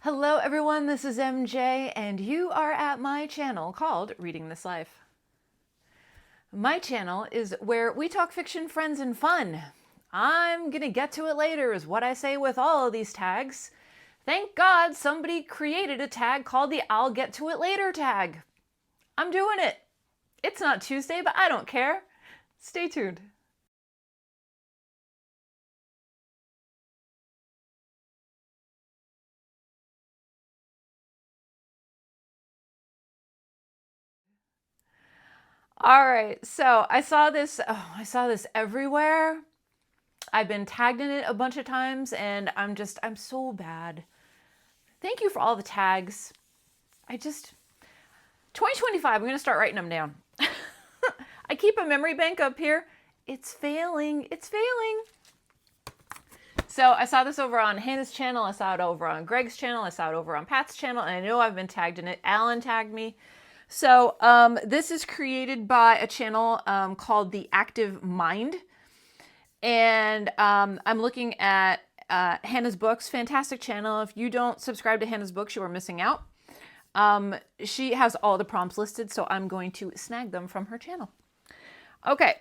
Hello everyone, this is MJ and you are at my channel called Reading This Life. My channel is where we talk fiction, friends, and fun. I'm gonna get to it later is what I say with all of these tags. Thank God somebody created a tag called the I'll get to it later tag. I'm doing it. It's not Tuesday, but I don't care. Stay tuned. All right, so I saw this everywhere. I've been tagged in it a bunch of times and I'm so bad. Thank you for all the tags. 2025, I'm gonna start writing them down. I keep a memory bank up here. It's failing. So I saw this over on Hannah's channel. I saw it over on Greg's channel. I saw it over on Pat's channel. And I know I've been tagged in it. Alan tagged me. So this is created by a channel called The Active Mind. And I'm looking at Hannah's books. Fantastic channel. If you don't subscribe to Hannah's books, you are missing out. She has all the prompts listed, so I'm going to snag them from her channel. Okay.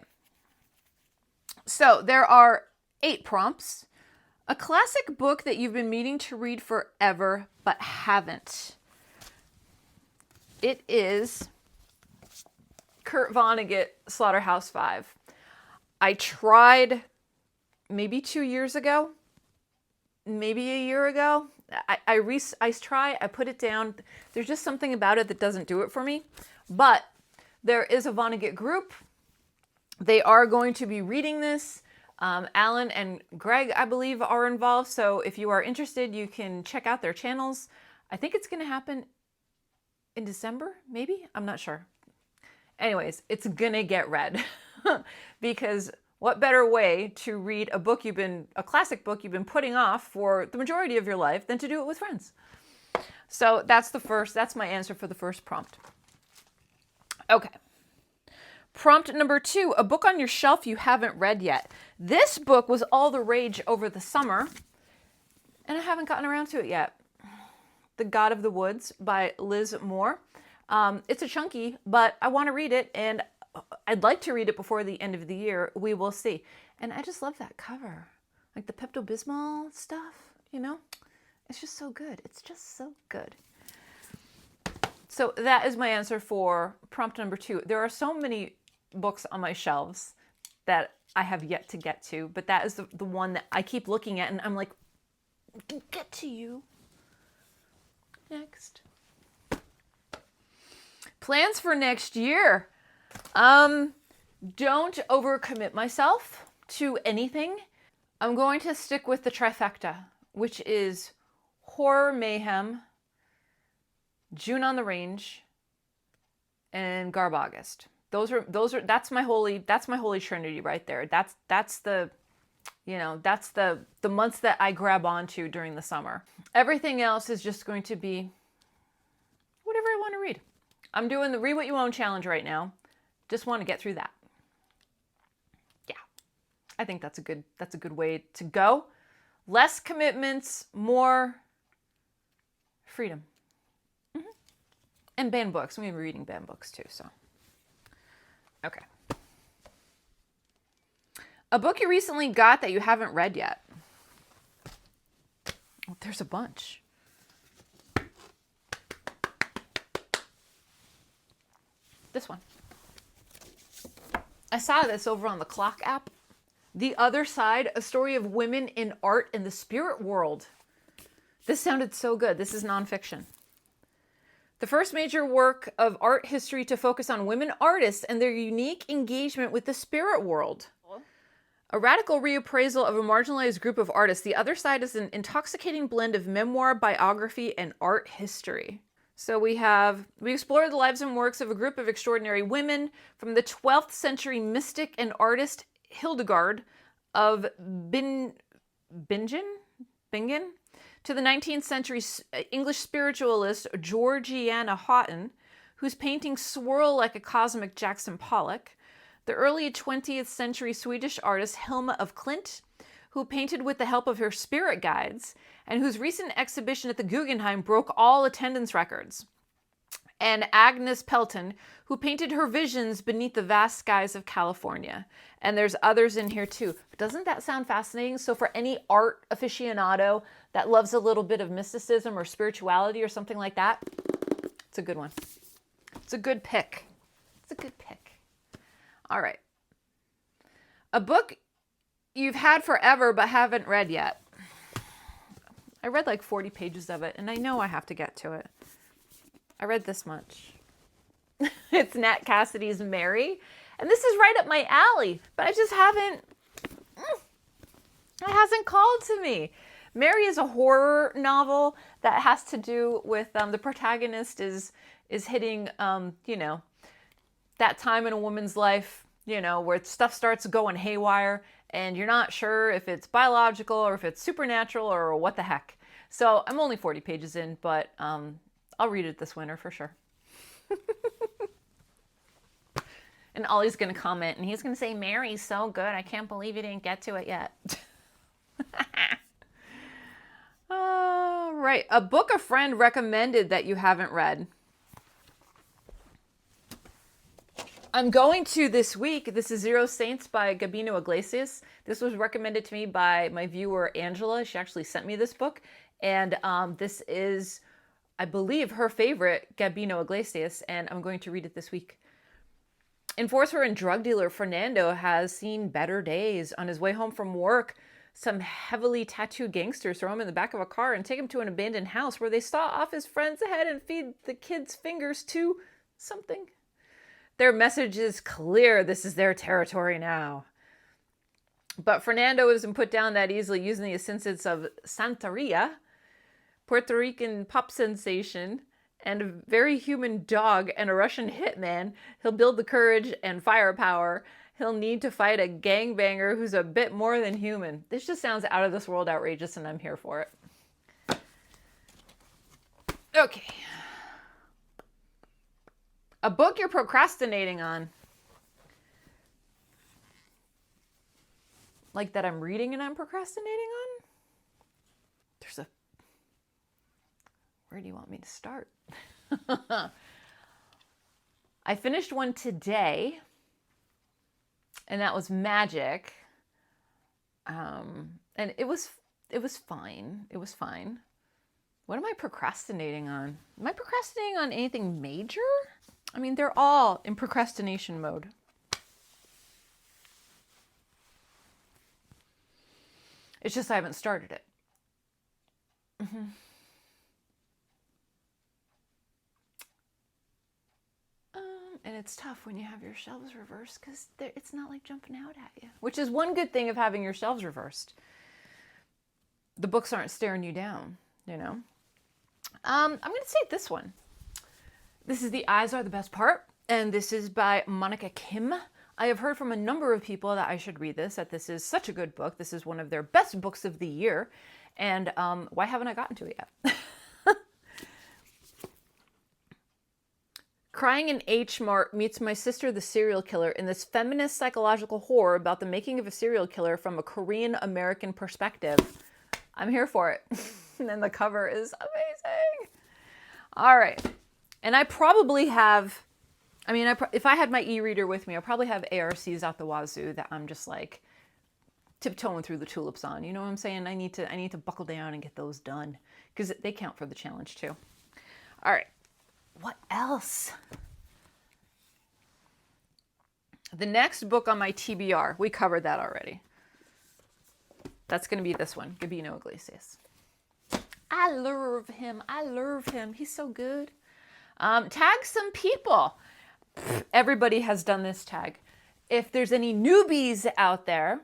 So there are 8 prompts. A classic book that you've been meaning to read forever, but haven't. It is Kurt Vonnegut, Slaughterhouse-Five. I tried maybe 2 years ago, maybe a year ago. I put it down. There's just something about it that doesn't do it for me. But there is a Vonnegut group. They are going to be reading this. Alan and Greg, I believe, are involved. So if you are interested, you can check out their channels. I think it's going to happen in December, maybe? I'm not sure. Anyways, it's going to get read. Because what better way to read a classic book you've been putting off for the majority of your life than to do it with friends? So that's my answer for the first prompt. Okay. Prompt number 2, a book on your shelf you haven't read yet. This book was all the rage over the summer, and I haven't gotten around to it yet. The God of the Woods by Liz Moore. It's a chunky, but I want to read it, and I'd like to read it before the end of the year. We will see. And I just love that cover. Like the Pepto-Bismol stuff, you know? It's just so good. It's just so good. So that is my answer for prompt number 2. There are so many books on my shelves that I have yet to get to, but that is the one that I keep looking at and I'm like, get to you. Next. Plans for next year. Don't overcommit myself to anything. I'm going to stick with the trifecta, which is Horror Mayhem, June on the Range, and Garb August. That's my holy trinity right there. That's the months that I grab onto during the summer. Everything else is just going to be whatever I want to read. I'm doing the Read What You Own challenge right now. Just want to get through that. Yeah. I think that's a good way to go. Less commitments, more freedom. Mm-hmm. And banned books. I'm going to be reading banned books too, so. Okay. A book you recently got that you haven't read yet. Oh, there's a bunch. This one. I saw this over on the Clock app. The Other Side, a story of women in art and the spirit world. This sounded so good. This is nonfiction. The first major work of art history to focus on women artists and their unique engagement with the spirit world. A radical reappraisal of a marginalized group of artists. The Other Side is an intoxicating blend of memoir, biography, and art history. So we explore the lives and works of a group of extraordinary women, from the 12th century mystic and artist Hildegard of Bingen to the 19th century English spiritualist Georgiana Houghton, whose paintings swirl like a cosmic Jackson Pollock, the early 20th century Swedish artist Hilma af Klint, who painted with the help of her spirit guides, and whose recent exhibition at the Guggenheim broke all attendance records. And Agnes Pelton, who painted her visions beneath the vast skies of California. And there's others in here too. Doesn't that sound fascinating? So for any art aficionado that loves a little bit of mysticism or spirituality or something like that, it's a good one. It's a good pick. It's a good pick. All right. A book you've had forever but haven't read yet. I read like 40 pages of it, and I know I have to get to it. I read this much. It's Nat Cassidy's Mary, and this is right up my alley, but I just haven't, it hasn't called to me. Mary is a horror novel that has to do with the protagonist is hitting, you know, that time in a woman's life, you know, where stuff starts going haywire and you're not sure if it's biological or if it's supernatural or what the heck. So I'm only 40 pages in, but I'll read it this winter for sure. And Ollie's going to comment and he's going to say, Mary's so good. I can't believe you didn't get to it yet. All right. A book a friend recommended that you haven't read. I'm going to this week. This is Zero Saints by Gabino Iglesias. This was recommended to me by my viewer, Angela. She actually sent me this book. And this is, I believe, her favorite, Gabino Iglesias. And I'm going to read it this week. Enforcer and drug dealer Fernando has seen better days. On his way home from work, some heavily tattooed gangsters throw him in the back of a car and take him to an abandoned house where they saw off his friend's head and feed the kid's fingers to something. Their message is clear. This is their territory now. But Fernando isn't put down that easily, using the assistance of Santeria, Puerto Rican pop sensation, and a very human dog and a Russian hitman. He'll build the courage and firepower he'll need to fight a gangbanger who's a bit more than human. This just sounds out of this world outrageous, and I'm here for it. Okay. A book you're procrastinating on. Like that I'm reading and I'm procrastinating on? Where do you want me to start? I finished one today, and that was Magic. And it was fine. It was fine. What am I procrastinating on? Am I procrastinating on anything major? I mean, they're all in procrastination mode. It's just I haven't started it. Mm-hmm. And it's tough when you have your shelves reversed because it's not like jumping out at you. Which is one good thing of having your shelves reversed. The books aren't staring you down, you know. I'm going to say this one. This is The Eyes Are the Best Part, and this is by Monica Kim. I have heard from a number of people that I should read this, that this is such a good book. This is one of their best books of the year, and why haven't I gotten to it yet? Crying in H Mart meets my sister, the serial killer, in this feminist psychological horror about the making of a serial killer from a Korean-American perspective. I'm here for it. And then the cover is amazing. All right. And I probably have, if I had my e-reader with me, I probably have ARCs out the wazoo that I'm just like tiptoeing through the tulips on. You know what I'm saying? I need to buckle down and get those done because they count for the challenge too. All right. What else? The next book on my TBR, we covered that already. That's going to be this one, Gabino Iglesias. I love him. He's so good. Tag some people. Everybody has done this tag. If there's any newbies out there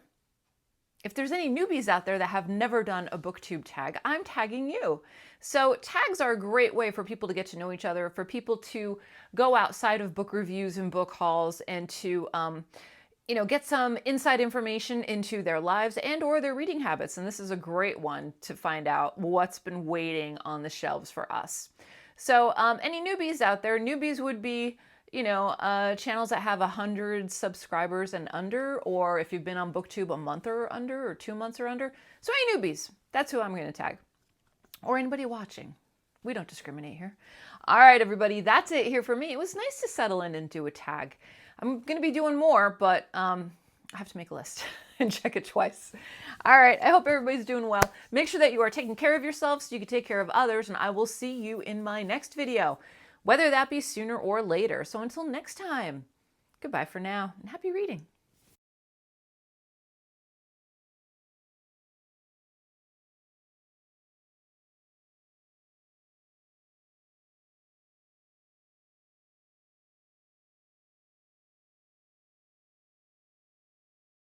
that have never done a booktube tag, I'm tagging you. So tags are a great way for people to get to know each other, for people to go outside of book reviews and book hauls and to, get some inside information into their lives and or their reading habits. And this is a great one to find out what's been waiting on the shelves for us. So any newbies out there, newbies would be, channels that have 100 subscribers and under, or if you've been on BookTube a month or under, or 2 months or under. So any newbies, that's who I'm going to tag. Or anybody watching. We don't discriminate here. All right, everybody, that's it here for me. It was nice to settle in and do a tag. I'm going to be doing more, but I have to make a list and check it twice. All right, I hope everybody's doing well. Make sure that you are taking care of yourself so you can take care of others, and I will see you in my next video, whether that be sooner or later. So until next time, goodbye for now, and happy reading.